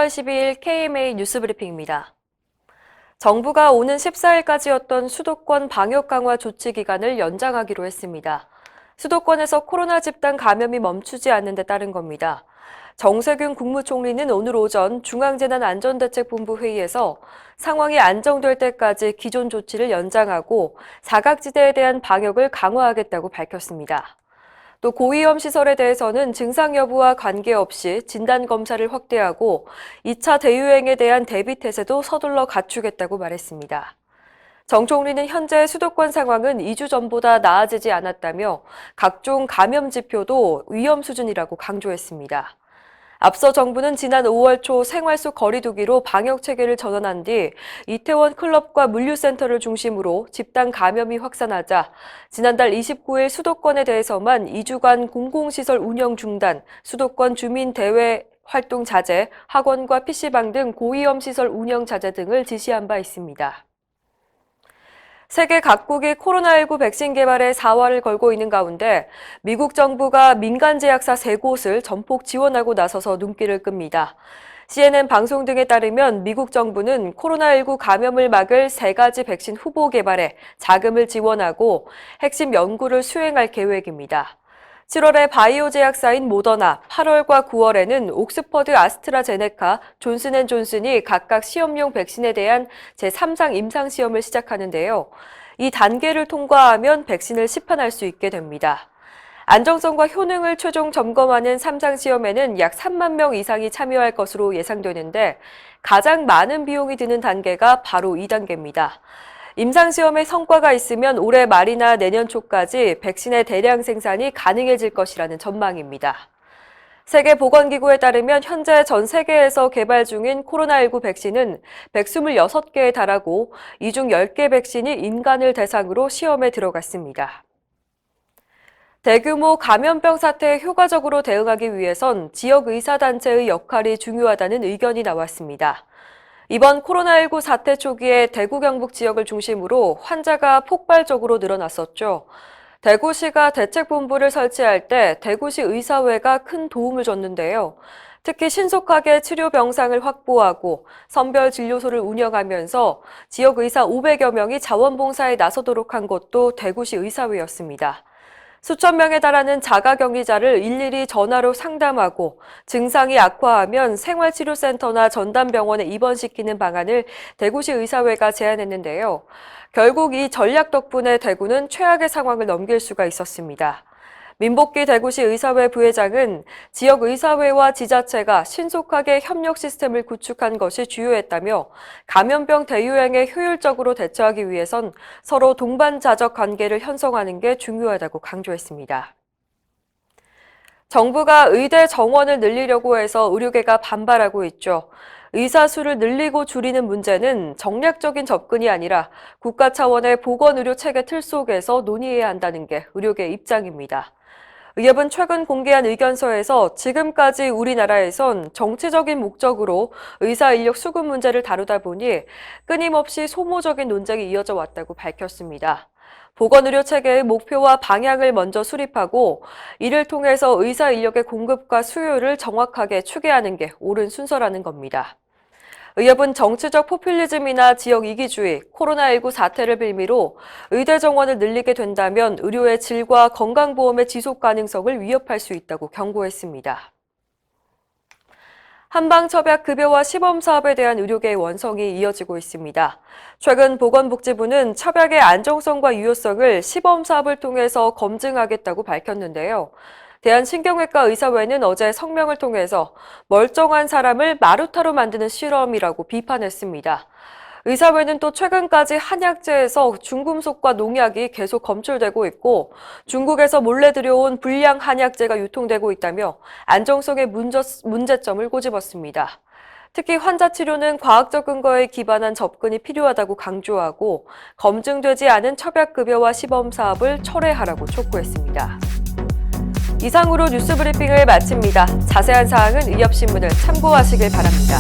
4월 12일 KMA 뉴스브리핑입니다. 정부가 오는 14일까지였던 수도권 방역 강화 조치 기간을 연장하기로 했습니다. 수도권에서 코로나 집단 감염이 멈추지 않는 데 따른 겁니다. 정세균 국무총리는 오늘 오전 중앙재난안전대책본부 회의에서 상황이 안정될 때까지 기존 조치를 연장하고 사각지대에 대한 방역을 강화하겠다고 밝혔습니다. 또 고위험 시설에 대해서는 증상 여부와 관계없이 진단검사를 확대하고 2차 대유행에 대한 대비 태세도 서둘러 갖추겠다고 말했습니다. 정 총리는 현재 수도권 상황은 2주 전보다 나아지지 않았다며 각종 감염 지표도 위험 수준이라고 강조했습니다. 앞서 정부는 지난 5월 초 생활 속 거리 두기로 방역 체계를 전환한 뒤 이태원 클럽과 물류센터를 중심으로 집단 감염이 확산하자 지난달 29일 수도권에 대해서만 2주간 공공시설 운영 중단, 수도권 주민 대외 활동 자제, 학원과 PC방 등 고위험 시설 운영 자제 등을 지시한 바 있습니다. 세계 각국이 코로나19 백신 개발에 사활을 걸고 있는 가운데 미국 정부가 민간 제약사 3곳을 전폭 지원하고 나서서 눈길을 끕니다. CNN 방송 등에 따르면 미국 정부는 코로나19 감염을 막을 3가지 백신 후보 개발에 자금을 지원하고 핵심 연구를 수행할 계획입니다. 7월에 바이오 제약사인 모더나, 8월과 9월에는 옥스퍼드 아스트라제네카, 존슨앤존슨이 각각 시험용 백신에 대한 제3상 임상시험을 시작하는데요. 이 단계를 통과하면 백신을 시판할 수 있게 됩니다. 안정성과 효능을 최종 점검하는 3상 시험에는 약 3만 명 이상이 참여할 것으로 예상되는데 가장 많은 비용이 드는 단계가 바로 2단계입니다. 임상시험의 성과가 있으면 올해 말이나 내년 초까지 백신의 대량 생산이 가능해질 것이라는 전망입니다. 세계보건기구에 따르면 현재 전 세계에서 개발 중인 코로나19 백신은 126개에 달하고 이 중 10개 백신이 인간을 대상으로 시험에 들어갔습니다. 대규모 감염병 사태에 효과적으로 대응하기 위해선 지역의사단체의 역할이 중요하다는 의견이 나왔습니다. 이번 코로나19 사태 초기에 대구 경북 지역을 중심으로 환자가 폭발적으로 늘어났었죠. 대구시가 대책본부를 설치할 때 대구시 의사회가 큰 도움을 줬는데요. 특히 신속하게 치료 병상을 확보하고 선별 진료소를 운영하면서 지역 의사 500여 명이 자원봉사에 나서도록 한 것도 대구시 의사회였습니다. 수천 명에 달하는 자가격리자를 일일이 전화로 상담하고 증상이 악화하면 생활치료센터나 전담병원에 입원시키는 방안을 대구시 의사회가 제안했는데요. 결국 이 전략 덕분에 대구는 최악의 상황을 넘길 수가 있었습니다. 민복기 대구시 의사회 부회장은 지역 의사회와 지자체가 신속하게 협력 시스템을 구축한 것이 주요했다며 감염병 대유행에 효율적으로 대처하기 위해선 서로 동반자적 관계를 형성하는 게 중요하다고 강조했습니다. 정부가 의대 정원을 늘리려고 해서 의료계가 반발하고 있죠. 의사 수를 늘리고 줄이는 문제는 정략적인 접근이 아니라 국가 차원의 보건의료 체계 틀 속에서 논의해야 한다는 게 의료계 입장입니다. 의협은 최근 공개한 의견서에서 지금까지 우리나라에선 정치적인 목적으로 의사 인력 수급 문제를 다루다 보니 끊임없이 소모적인 논쟁이 이어져 왔다고 밝혔습니다. 보건의료 체계의 목표와 방향을 먼저 수립하고 이를 통해서 의사 인력의 공급과 수요를 정확하게 추계하는 게 옳은 순서라는 겁니다. 의협은 정치적 포퓰리즘이나 지역 이기주의, 코로나19 사태를 빌미로 의대 정원을 늘리게 된다면 의료의 질과 건강보험의 지속 가능성을 위협할 수 있다고 경고했습니다. 한방첩약급여와 시범사업에 대한 의료계의 원성이 이어지고 있습니다. 최근 보건복지부는 첩약의 안정성과 유효성을 시범사업을 통해서 검증하겠다고 밝혔는데요. 대한신경외과 의사회는 어제 성명을 통해서 멀쩡한 사람을 마루타로 만드는 실험이라고 비판했습니다. 의사회는 또 최근까지 한약재에서 중금속과 농약이 계속 검출되고 있고 중국에서 몰래 들여온 불량 한약재가 유통되고 있다며 안정성의 문제점을 꼬집었습니다. 특히 환자 치료는 과학적 근거에 기반한 접근이 필요하다고 강조하고 검증되지 않은 첩약급여와 시범사업을 철회하라고 촉구했습니다. 이상으로 뉴스브리핑을 마칩니다. 자세한 사항은 의협신문을 참고하시길 바랍니다.